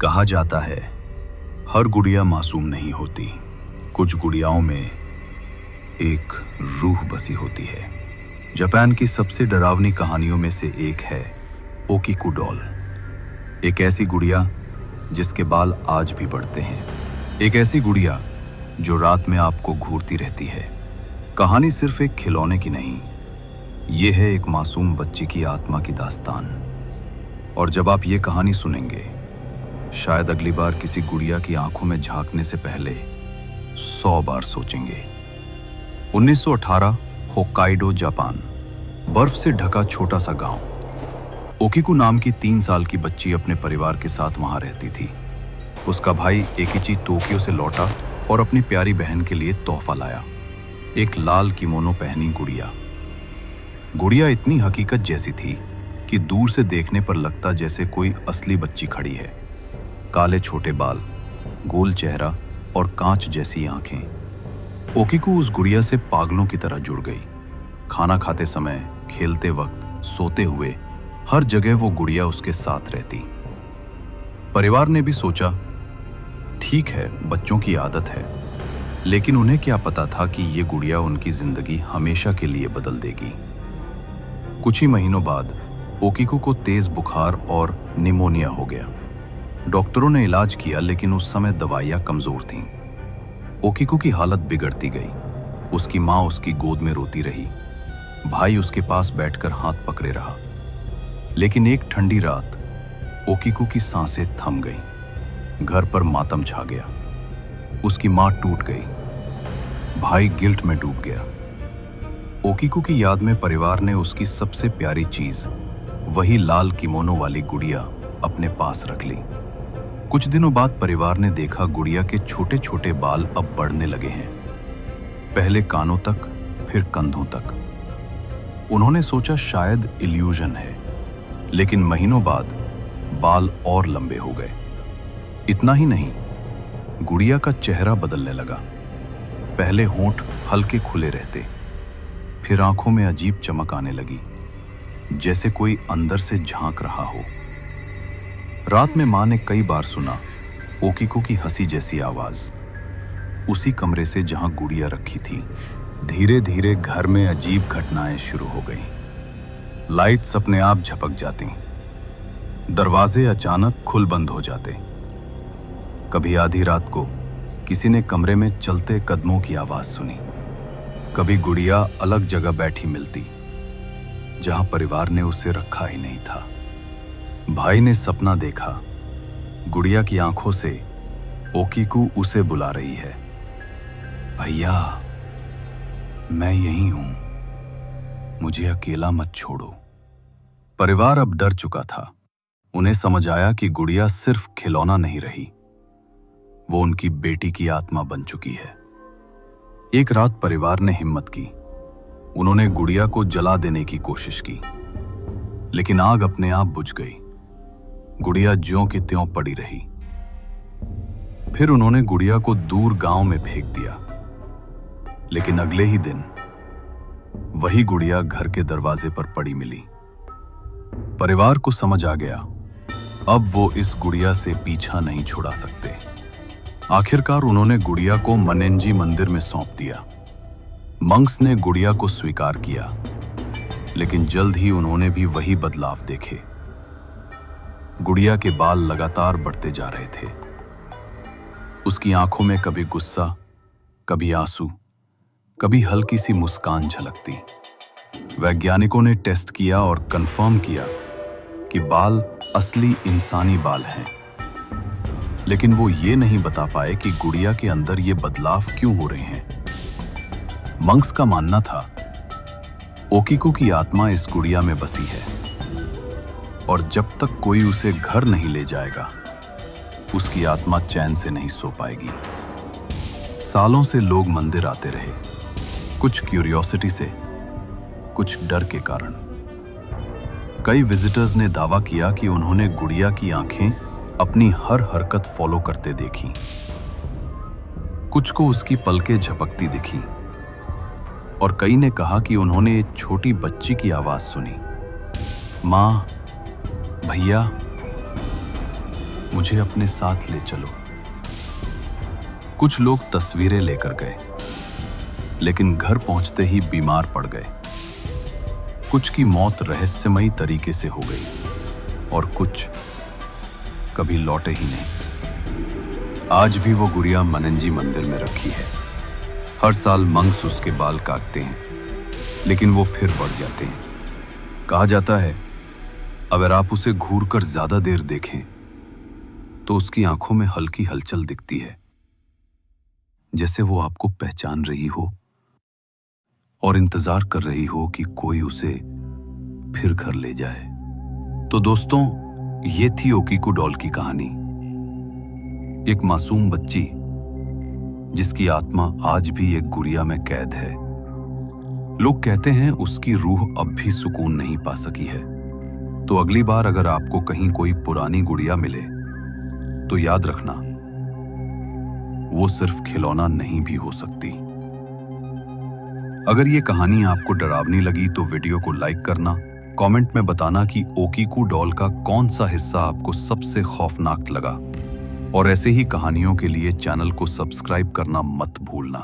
कहा जाता है हर गुड़िया मासूम नहीं होती। कुछ गुड़ियाओं में एक रूह बसी होती है। जापान की सबसे डरावनी कहानियों में से एक है ओकीकू डॉल। एक ऐसी गुड़िया जिसके बाल आज भी बढ़ते हैं। एक ऐसी गुड़िया जो रात में आपको घूरती रहती है। कहानी सिर्फ एक खिलौने की नहीं, ये है एक मासूम बच्ची की आत्मा की दास्तान। और जब आप ये कहानी सुनेंगे, शायद अगली बार किसी गुड़िया की आंखों में झांकने से पहले 100 बार सोचेंगे। 1918 होक्काइडो, जापान। बर्फ से ढका छोटा सा गांव। ओकीकू नाम की 3 साल की बच्ची अपने परिवार के साथ वहां रहती थी। उसका भाई एकिची टोक्यो से लौटा और अपनी प्यारी बहन के लिए तोहफा लाया, एक लाल किमोनो पहनी गुड़िया। गुड़िया इतनी हकीकत जैसी थी कि दूर से देखने पर लगता जैसे कोई असली बच्ची खड़ी है। काले छोटे बाल, गोल चेहरा और कांच जैसी आंखें। ओकीकू उस गुड़िया से पागलों की तरह जुड़ गई। खाना खाते समय, खेलते वक्त, सोते हुए, हर जगह वो गुड़िया उसके साथ रहती। परिवार ने भी सोचा, ठीक है, बच्चों की आदत है, लेकिन उन्हें क्या पता था कि ये गुड़िया उनकी जिंदगी हमेशा के लिए बदल देगी। कुछ ही महीनों बाद ओकीकू को तेज बुखार और निमोनिया हो गया। डॉक्टरों ने इलाज किया, लेकिन उस समय दवाइयां कमजोर थीं। ओकीकू की हालत बिगड़ती गई। उसकी माँ उसकी गोद में रोती रही। भाई उसके पास बैठकर हाथ पकड़े रहा। लेकिन एक ठंडी रात ओकीकू की सांसें थम गईं। घर पर मातम छा गया। उसकी माँ टूट गई। भाई गिल्ट में डूब गया। ओकीकू की याद में परिवार ने उसकी सबसे प्यारी चीज, वही लाल किमोनो वाली गुड़िया, अपने पास रख ली। कुछ दिनों बाद परिवार ने देखा गुड़िया के छोटे छोटे बाल अब बढ़ने लगे हैं। पहले कानों तक, फिर कंधों तक। उन्होंने सोचा शायद इल्यूजन है, लेकिन महीनों बाद बाल और लंबे हो गए। इतना ही नहीं, गुड़िया का चेहरा बदलने लगा। पहले होंठ हल्के खुले रहते, फिर आंखों में अजीब चमक आने लगी, जैसे कोई अंदर से झांक रहा हो। रात में मां ने कई बार सुना ओकीकू की हंसी जैसी आवाज, उसी कमरे से जहां गुड़िया रखी थी। धीरे धीरे घर में अजीब घटनाएं शुरू हो गईं। लाइट्स अपने आप झपक जाती, दरवाजे अचानक खुल बंद हो जाते। कभी आधी रात को किसी ने कमरे में चलते कदमों की आवाज सुनी। कभी गुड़िया अलग जगह बैठी मिलती, जहां परिवार ने उसे रखा ही नहीं था। भाई ने सपना देखा, गुड़िया की आंखों से ओकीकू उसे बुला रही है, भैया मैं यहीं हूं, मुझे अकेला मत छोड़ो। परिवार अब डर चुका था। उन्हें समझ आया कि गुड़िया सिर्फ खिलौना नहीं रही, वो उनकी बेटी की आत्मा बन चुकी है। एक रात परिवार ने हिम्मत की। उन्होंने गुड़िया को जला देने की कोशिश की, लेकिन आग अपने आप बुझ गई। गुड़िया ज्यों की त्यों पड़ी रही। फिर उन्होंने गुड़िया को दूर गांव में फेंक दिया। लेकिन अगले ही दिन वही गुड़िया घर के दरवाजे पर पड़ी मिली। परिवार को समझ आ गया, अब वो इस गुड़िया से पीछा नहीं छुड़ा सकते। आखिरकार उन्होंने गुड़िया को मनेंजी मंदिर में सौंप दिया। मंक्स ने गुड़िया को स्वीकार किया, लेकिन जल्द ही उन्होंने भी वही बदलाव देखे। गुड़िया के बाल लगातार बढ़ते जा रहे थे। उसकी आंखों में कभी गुस्सा, कभी आंसू, कभी हल्की सी मुस्कान झलकती। वैज्ञानिकों ने टेस्ट किया और कंफर्म किया कि बाल असली इंसानी बाल हैं। लेकिन वो ये नहीं बता पाए कि गुड़िया के अंदर ये बदलाव क्यों हो रहे हैं। मंक्स का मानना था ओकीकू की आत्मा इस गुड़िया में बसी है, और जब तक कोई उसे घर नहीं ले जाएगा, उसकी आत्मा चैन से नहीं सो पाएगी। सालों से लोग मंदिर आते रहे, कुछ क्यूरियोसिटी से, कुछ डर के कारण। कई विजिटर्स ने दावा किया कि उन्होंने गुड़िया की आंखें अपनी हर हरकत फॉलो करते देखी। कुछ को उसकी पलकें झपकती दिखी, और कई ने कहा कि उन्होंने एक छोटी बच्ची की आवाज सुनी, माँ, भैया। मुझे अपने साथ ले चलो। कुछ लोग तस्वीरें लेकर गए, लेकिन घर पहुंचते ही बीमार पड़ गए। कुछ की मौत रहस्यमयी तरीके से हो गई और कुछ कभी लौटे ही नहीं। आज भी वो गुड़िया मननजी मंदिर में रखी है। हर साल मंक्स उसके बाल काटते हैं, लेकिन वो फिर बढ़ जाते हैं। कहा जाता है, अगर आप उसे घूरकर ज्यादा देर देखें तो उसकी आंखों में हल्की हलचल दिखती है, जैसे वो आपको पहचान रही हो और इंतजार कर रही हो कि कोई उसे फिर घर ले जाए। तो दोस्तों, ये थी ओकीकू डॉल की कहानी। एक मासूम बच्ची जिसकी आत्मा आज भी एक गुड़िया में कैद है। लोग कहते हैं उसकी रूह अब भी सुकून नहीं पा सकी है। तो अगली बार अगर आपको कहीं कोई पुरानी गुड़िया मिले तो याद रखना, वो सिर्फ खिलौना नहीं भी हो सकती। अगर ये कहानी आपको डरावनी लगी तो वीडियो को लाइक करना, कमेंट में बताना कि ओकीकू डॉल का कौन सा हिस्सा आपको सबसे खौफनाक लगा, और ऐसे ही कहानियों के लिए चैनल को सब्सक्राइब करना मत भूलना।